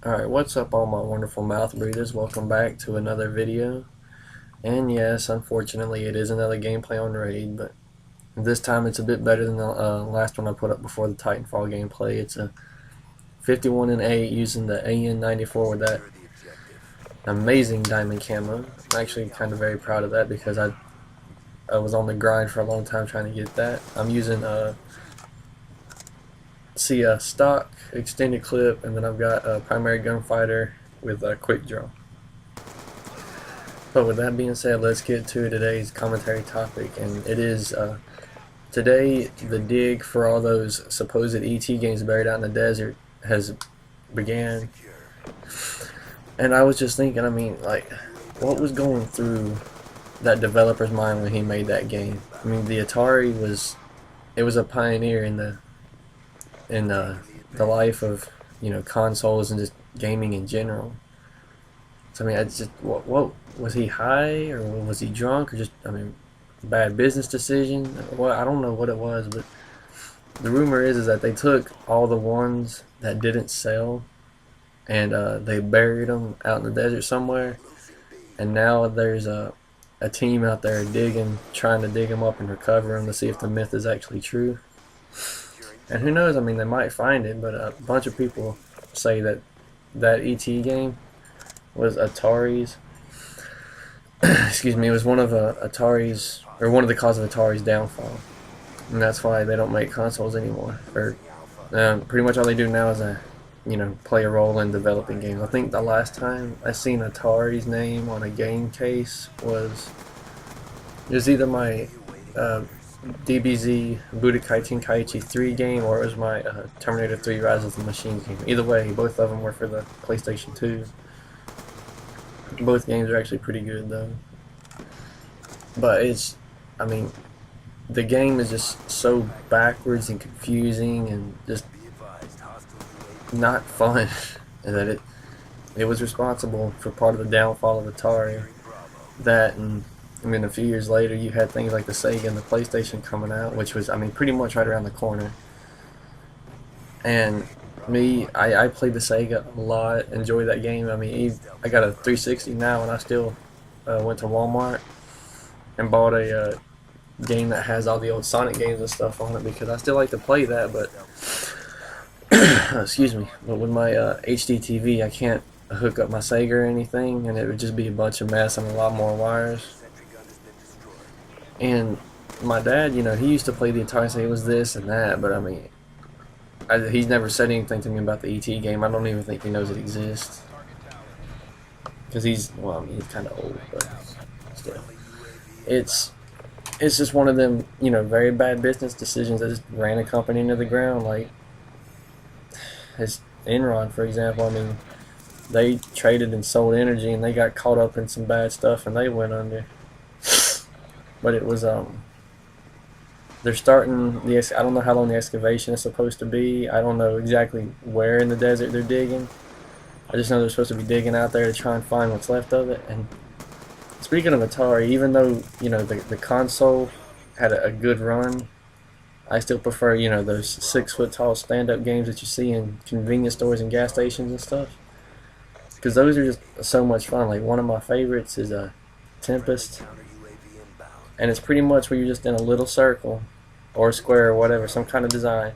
Alright, what's up all my wonderful mouth breathers? Welcome back to another video. And yes, unfortunately it is another gameplay on Raid, but this time it's a bit better than the last one I put up before the Titanfall gameplay. It's a 51 and 8 using the AN94 with that amazing diamond camo. I'm actually kind of very proud of that because I was on the grind for a long time trying to get that. I'm using a stock extended clip, and then I've got a primary gunfighter with a quick draw. But with that being said, let's get to today's commentary topic, and it is today the dig for all those supposed ET games buried out in the desert has began. And I was just thinking, I mean, like, what was going through that developer's mind when he made that game? I mean, the Atari was a pioneer in the life of, consoles and just gaming in general. So I mean, I just what was he high, or was he drunk, or just, I mean, bad business decision? Well, I don't know what it was, but the rumor is that they took all the ones that didn't sell and they buried them out in the desert somewhere, and now there's a team out there trying to dig them up and recover them to see if the myth is actually true. And who knows? I mean, they might find it, but a bunch of people say that that ET game was Atari's. Excuse me. It was one of Atari's, or one of the causes of Atari's downfall, and that's why they don't make consoles anymore. Or pretty much all they do now is play a role in developing games. I think the last time I seen Atari's name on a game case was either my DBZ Budokai Tenkaichi 3 game, or it was my Terminator 3 Rise of the Machines game. Either way, both of them were for the PlayStation 2. Both games are actually pretty good though. But I mean, the game is just so backwards and confusing and just not fun that it was responsible for part of the downfall of Atari. That, and I mean, a few years later you had things like the Sega and the PlayStation coming out, which was, I mean, pretty much right around the corner. And I played the Sega a lot, enjoyed that game. I mean, I got a 360 now, and I still went to Walmart and bought a game that has all the old Sonic games and stuff on it, because I still like to play that. But excuse me, but with my HD TV, I can't hook up my Sega or anything, and it would just be a bunch of mess and a lot more wires. And my dad, he used to play the Atari, say it was this and that, but I mean, he's never said anything to me about the ET game. I don't even think he knows it exists, because he's kind of old, but still, it's just one of them, very bad business decisions that just ran a company into the ground. Like, his Enron, for example, I mean, they traded and sold energy, and they got caught up in some bad stuff, and they went under. But it was they're starting I don't know how long the excavation is supposed to be. I don't know exactly where in the desert they're digging. I just know they're supposed to be digging out there to try and find what's left of it. And speaking of Atari, even though the console had a good run, I still prefer those 6-foot tall stand-up games that you see in convenience stores and gas stations and stuff, because those are just so much fun. Like, one of my favorites is Tempest, and it's pretty much where you're just in a little circle or a square or whatever, some kind of design,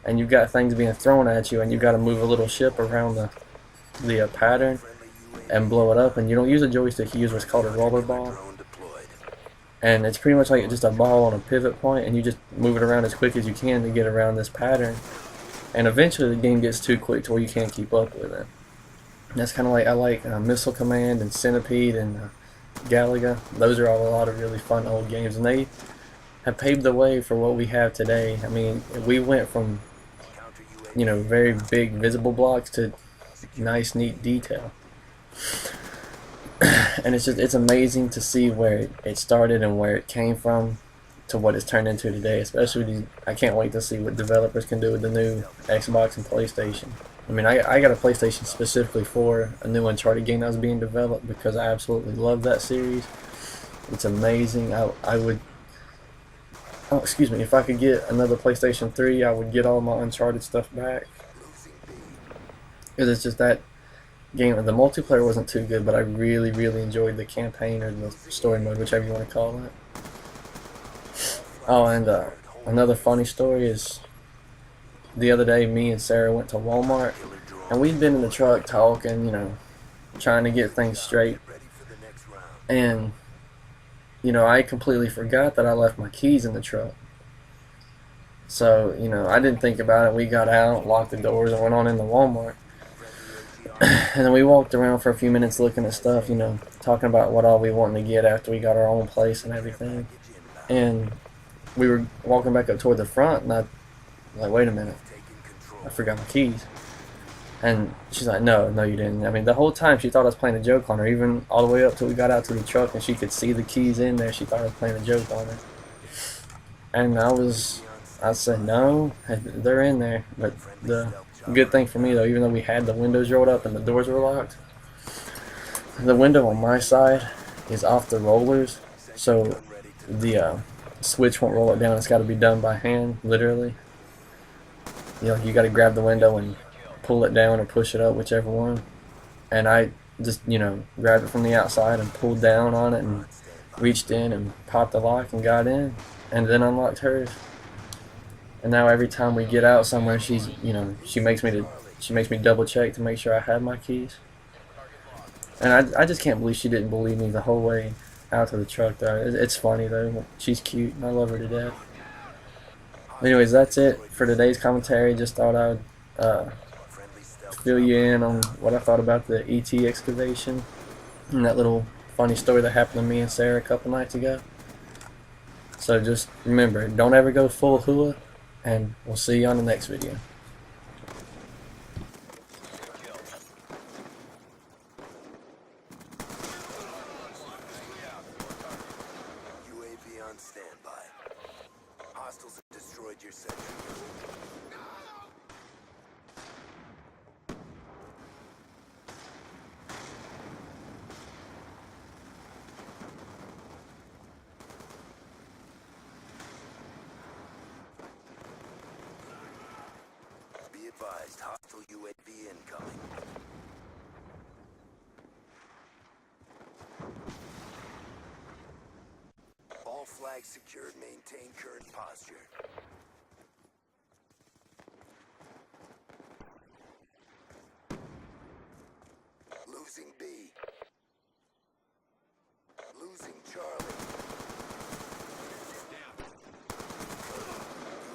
and you've got things being thrown at you, and you've got to move a little ship around the pattern and blow it up. And you don't use a joystick, you use what's called a roller ball, and it's pretty much like just a ball on a pivot point, and you just move it around as quick as you can to get around this pattern, and eventually the game gets too quick to where you can't keep up with it. And that's kind of like, I like Missile Command and Centipede and Galaga. Those are all a lot of really fun old games, and they have paved the way for what we have today. I mean, we went from very big visible blocks to nice, neat detail. And it's amazing to see where it started and where it came from to what it's turned into today. Especially I can't wait to see what developers can do with the new Xbox and PlayStation. I mean, I got a PlayStation specifically for a new Uncharted game that was being developed, because I absolutely love that series. It's amazing. I would, oh, excuse me, if I could get another PlayStation 3, I would get all my Uncharted stuff back. Because it's just that game. The multiplayer wasn't too good, but I really, really enjoyed the campaign or the story mode, whichever you want to call it. Oh, and another funny story is the other day, me and Sarah went to Walmart, and we'd been in the truck talking, trying to get things straight. And, I completely forgot that I left my keys in the truck. So, I didn't think about it. We got out, locked the doors, and went on into Walmart. And then we walked around for a few minutes looking at stuff, talking about what all we wanted to get after we got our own place and everything. And we were walking back up toward the front, and I was like, wait a minute, I forgot my keys. And she's like, no, you didn't. I mean, the whole time she thought I was playing a joke on her, even all the way up till we got out to the truck and she could see the keys in there. She thought I was playing a joke on her. And I said, no, they're in there. But the good thing for me, though, even though we had the windows rolled up and the doors were locked, the window on my side is off the rollers, so the switch won't roll it down. It's got to be done by hand, literally. You got to grab the window and pull it down or push it up, whichever one. And I just, grabbed it from the outside and pulled down on it and reached in and popped the lock and got in, and then unlocked hers. And now every time we get out somewhere, she makes me double check to make sure I have my keys. And I just can't believe she didn't believe me the whole way out to the truck, though. It's funny, though. She's cute, and I love her to death. Anyways, that's it for today's commentary. Just thought I'd fill you in on what I thought about the ET excavation and that little funny story that happened to me and Sarah a couple nights ago. So just remember, don't ever go full hula, and we'll see you on the next video. UAV on standby. Hostiles have destroyed your sector. Be advised, hostile UAV incoming. All flags secured. Maintain current posture. Losing B. Losing Charlie.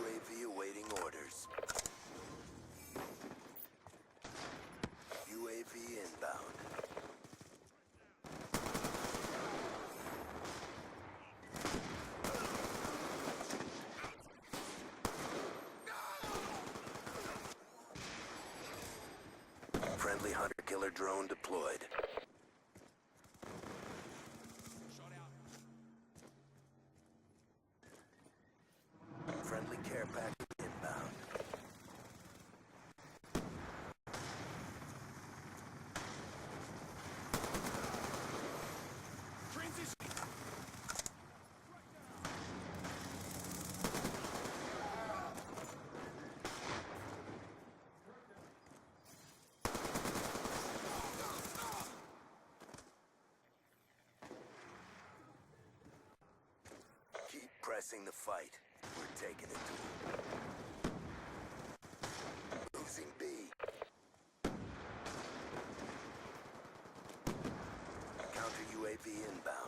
UAV awaiting orders. UAV inbound. Friendly hunter-killer drone deployed. Friendly care package inbound. Keep pressing the fight. We're taking it to them. Losing B. Counter UAV inbound.